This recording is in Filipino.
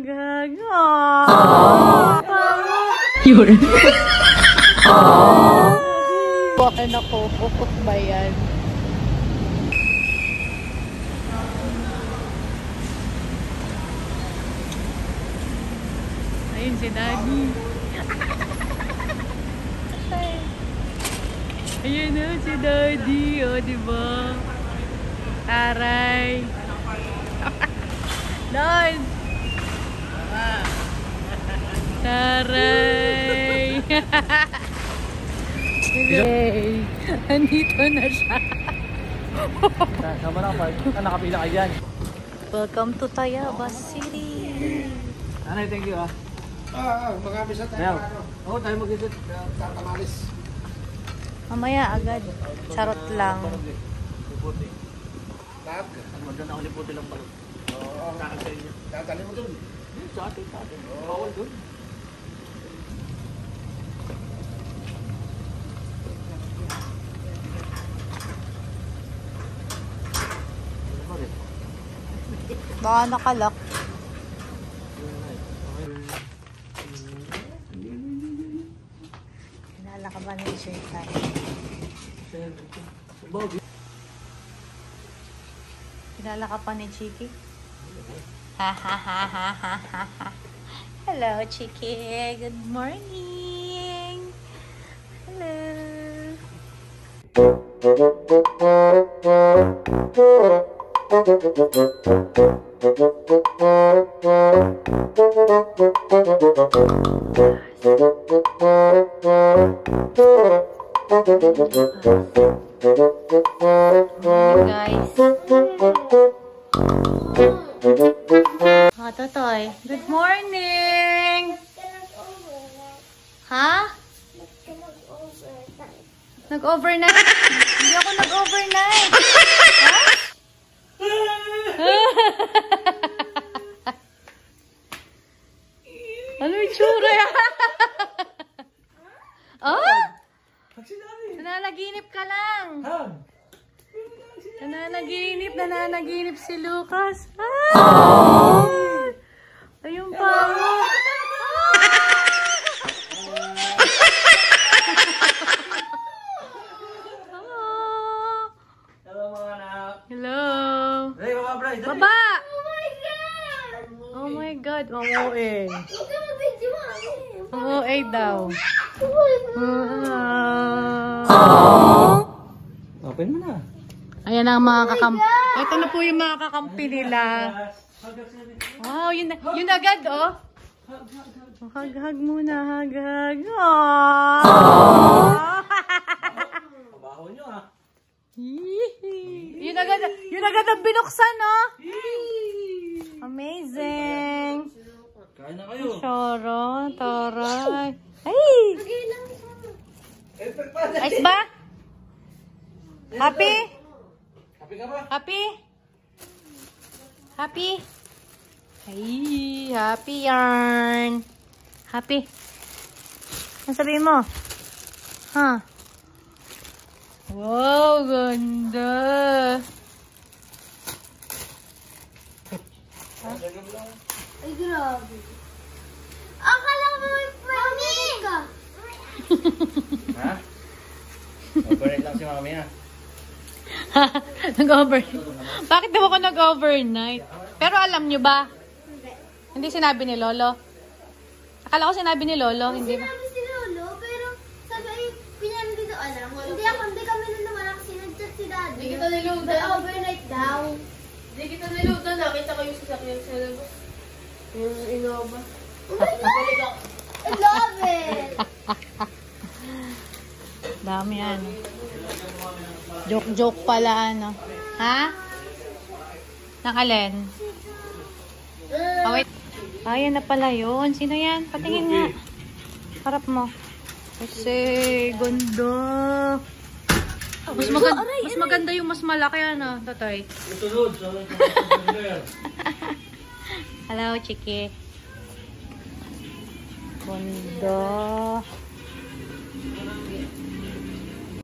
hag-hag. Yun. Baka nakukukok ba yan? Ayun si Daddy. Ayun na si Daddy. O, diba? Taray. Doon. Taray. Hey. Andito na siya. Sama na ako. Nakapila kayo dyan. Welcome to Tayabas City. Anay, thank you ah. Mag-abisa tayo. Oo, tayo mag-visit. Tatamalis. Mamaya agad. Charot lang. Liputi. Lahat. Maganda ako liputi lang pala. Oo. Tatali mo dun. Sa atin. Bawal dun. Baka nakalak. Kilala ka ba ni Shirtan? Kilala ka pa ni Chiki? Ha ha ha ha ha ha ha. Hello Chiki, good morning. Hello. Guys. Totoy. Good morning. Ha? Nag-overnight? Hindi ako nag-overnight. Ha? Ano yung tsura yan? Oh? Nananaginip ka lang. Nananaginip si Lucas. Ah! Ayun pa. Hello mga anak. Hello. Hey, baba, Bray. Baba! Oh my God. Ang OA. Ang OA daw. Open mo na. Ayan ang mga kakampi. Ito na po yung mga kakampi nila. Wow, yun agad, oh. Hag-hag muna, hag-hag. Baho nyo ah. Yun agad ang binuksan, oh. Amazing. Kain na kayo. Sharon, taray. Ay! Ayos ba? Happy? Happy ka ba? Happy? Happy? Ay, happy yarn. Happy. Ano sabihin mo? Ha? Wow, ganda. Ay, grabe. Akala ko may pwede ka. Ha? Overnight lang si mami ah. Nag-overnight. Bakit daw ako nag-overnight? Pero alam nyo ba? Hindi sinabi ni Lolo. Akala ko sinabi ni Lolo. Hindi ba? Sinabi si Lolo, pero sabi, pinano dito alam. Hindi kami nung naman kasi nag-chat si Daddy. Hindi kita niludan. Overnight daw. Hindi kita niludan. Nakita ko yung sasakyan sa labas. Yung Innova. Oh my God! I love it! Dami ano. Joke-joke pala ano. Ha? Nang alin? Oh, wait. Ayan na pala yun. Sino yan? Patingin nga. Harap mo. Kasi, ganda. Mas maganda yung mas malaki ano, Totoy. Tutulod. Hello, Chiki. Ganda.